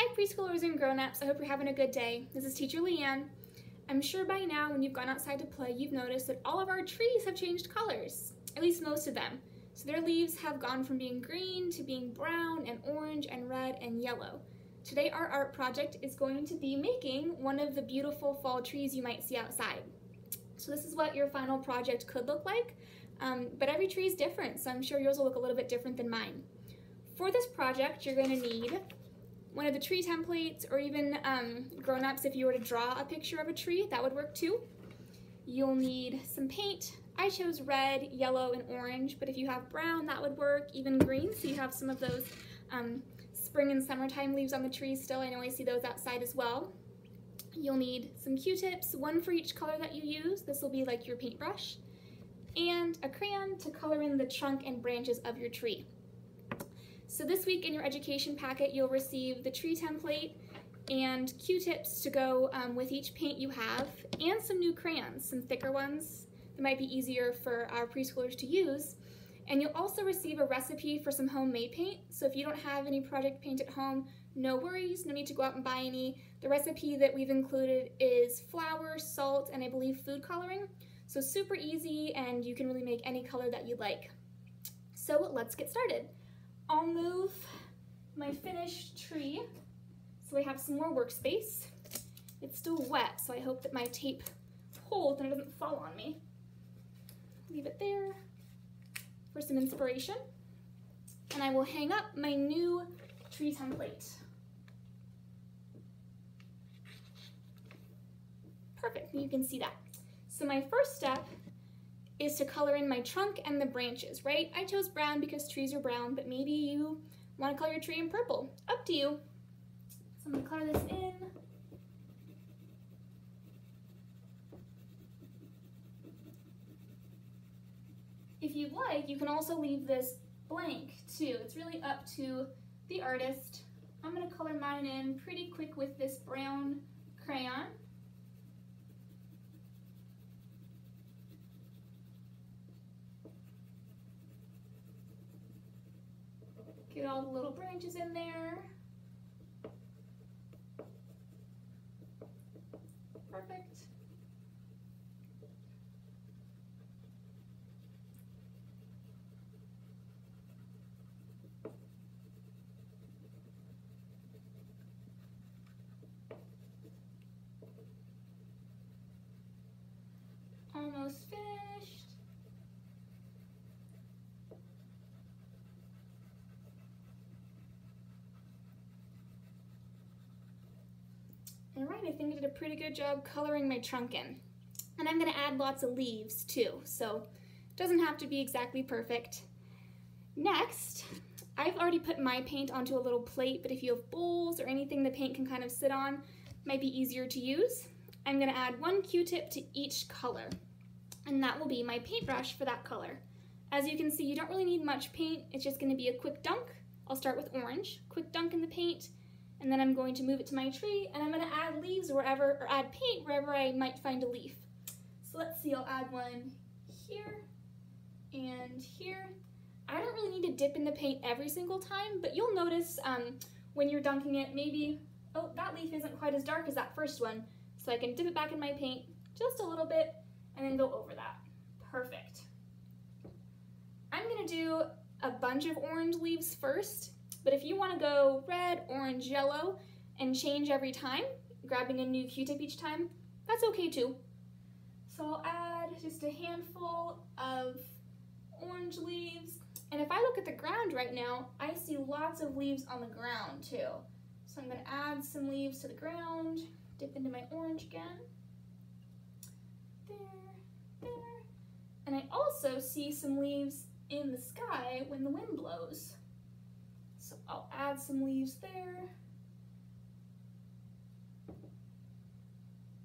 Hi preschoolers and grown-ups, I hope you're having a good day. This is teacher LeAnn. I'm sure by now when you've gone outside to play, you've noticed that all of our trees have changed colors, at least most of them. So their leaves have gone from being green to being brown and orange and red and yellow. Today our art project is going to be making one of the beautiful fall trees you might see outside. So this is what your final project could look like, but every tree is different, so I'm sure yours will look a little bit different than mine. For this project, you're going to need one of the tree templates, or even grown-ups, if you were to draw a picture of a tree, that would work too. You'll need some paint. I chose red, yellow, and orange, but if you have brown, that would work, even green, so you have some of those spring and summertime leaves on the trees still. I know I see those outside as well. You'll need some Q-tips, one for each color that you use. This will be like your paintbrush, and a crayon to color in the trunk and branches of your tree. So this week in your education packet, you'll receive the tree template and Q-tips to go with each paint you have, and some new crayons, some thicker ones that might be easier for our preschoolers to use. And you'll also receive a recipe for some homemade paint. So if you don't have any project paint at home, no worries, no need to go out and buy any. The recipe that we've included is flour, salt, and I believe food coloring. So super easy, and you can really make any color that you'd like. So let's get started. I'll move my finished tree so I have some more workspace. It's still wet, so I hope that my tape holds and it doesn't fall on me. Leave it there for some inspiration. And I will hang up my new tree template. Perfect, you can see that. So my first step is to color in my trunk and the branches, right? I chose brown because trees are brown, but maybe you want to color your tree in purple. Up to you. So I'm going to color this in. If you'd like, you can also leave this blank too. It's really up to the artist. I'm going to color mine in pretty quick with this brown crayon. Get all the little branches in there. Perfect. Almost finished. All right, I think I did a pretty good job coloring my trunk in. And I'm gonna add lots of leaves too, so it doesn't have to be exactly perfect. Next, I've already put my paint onto a little plate, but if you have bowls or anything the paint can kind of sit on, it might be easier to use. I'm gonna add one Q-tip to each color, and that will be my paintbrush for that color. As you can see, you don't really need much paint, it's just gonna be a quick dunk. I'll start with orange, quick dunk in the paint, and then I'm going to move it to my tree, and I'm going to add leaves wherever, or add paint wherever I might find a leaf. So let's see, I'll add one here and here. I don't really need to dip in the paint every single time, but you'll notice when you're dunking it, maybe, oh, that leaf isn't quite as dark as that first one, so I can dip it back in my paint just a little bit and then go over that. Perfect. I'm going to do a bunch of orange leaves first. But if you want to go red, orange, yellow, and change every time, grabbing a new Q-tip each time, that's okay too. So I'll add just a handful of orange leaves. And if I look at the ground right now, I see lots of leaves on the ground too. So I'm going to add some leaves to the ground, dip into my orange again. There, there. And I also see some leaves in the sky when the wind blows. So I'll add some leaves there.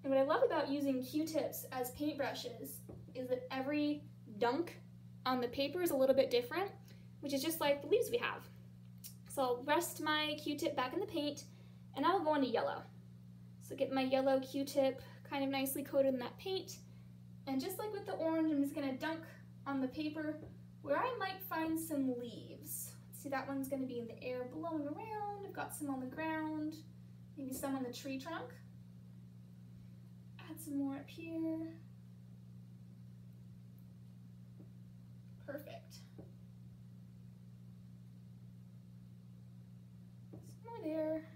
And what I love about using Q-tips as paintbrushes is that every dunk on the paper is a little bit different, which is just like the leaves we have. So I'll rest my Q-tip back in the paint, and I'll go into yellow. So get my yellow Q-tip kind of nicely coated in that paint. And just like with the orange, I'm just gonna dunk on the paper where I might find some leaves. Let's See, that one's going to be in the air blowing around. I've got some on the ground, maybe some on the tree trunk. Add some more up here. Perfect. Some more there.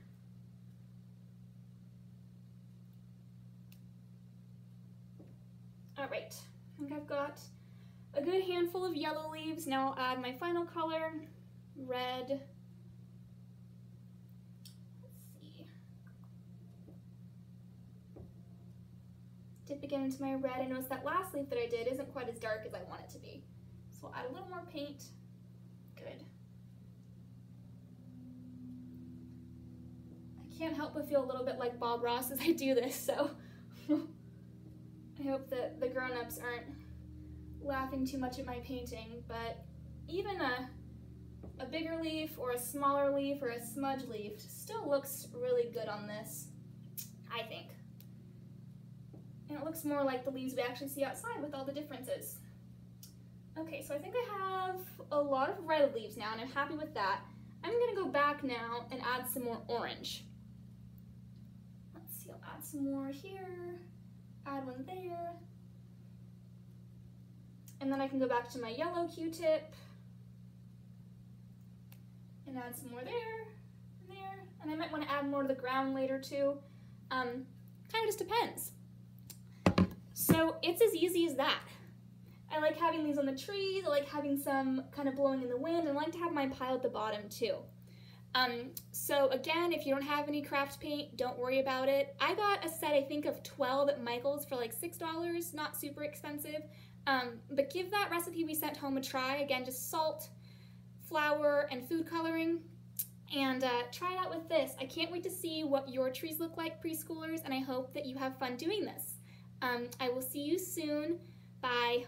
All right, I think I've got a good handful of yellow leaves. Now I'll add my final color, red. Let's see. Dip again into my red. I noticed that last leaf that I did isn't quite as dark as I want it to be. So I'll add a little more paint. Good. I can't help but feel a little bit like Bob Ross as I do this, so I hope that the grown-ups aren't laughing too much at my painting, but even a bigger leaf or a smaller leaf or a smudge leaf still looks really good on this, I think. And it looks more like the leaves we actually see outside with all the differences. Okay, so I think I have a lot of red leaves now, and I'm happy with that. I'm gonna go back now and add some more orange. Let's see, I'll add some more here, add one there. And then I can go back to my yellow Q-tip and add some more there and there. And I might want to add more to the ground later too. Kind of just depends. So it's as easy as that. I like having these on the trees. I like having some kind of blowing in the wind. And I like to have mine pile at the bottom too. So again, if you don't have any craft paint, don't worry about it. I got a set, I think, of 12 at Michael's for like $6, not super expensive. But give that recipe we sent home a try. Again, just salt, flour, and food coloring. And try it out with this. I can't wait to see what your trees look like, preschoolers, and I hope that you have fun doing this. I will see you soon. Bye.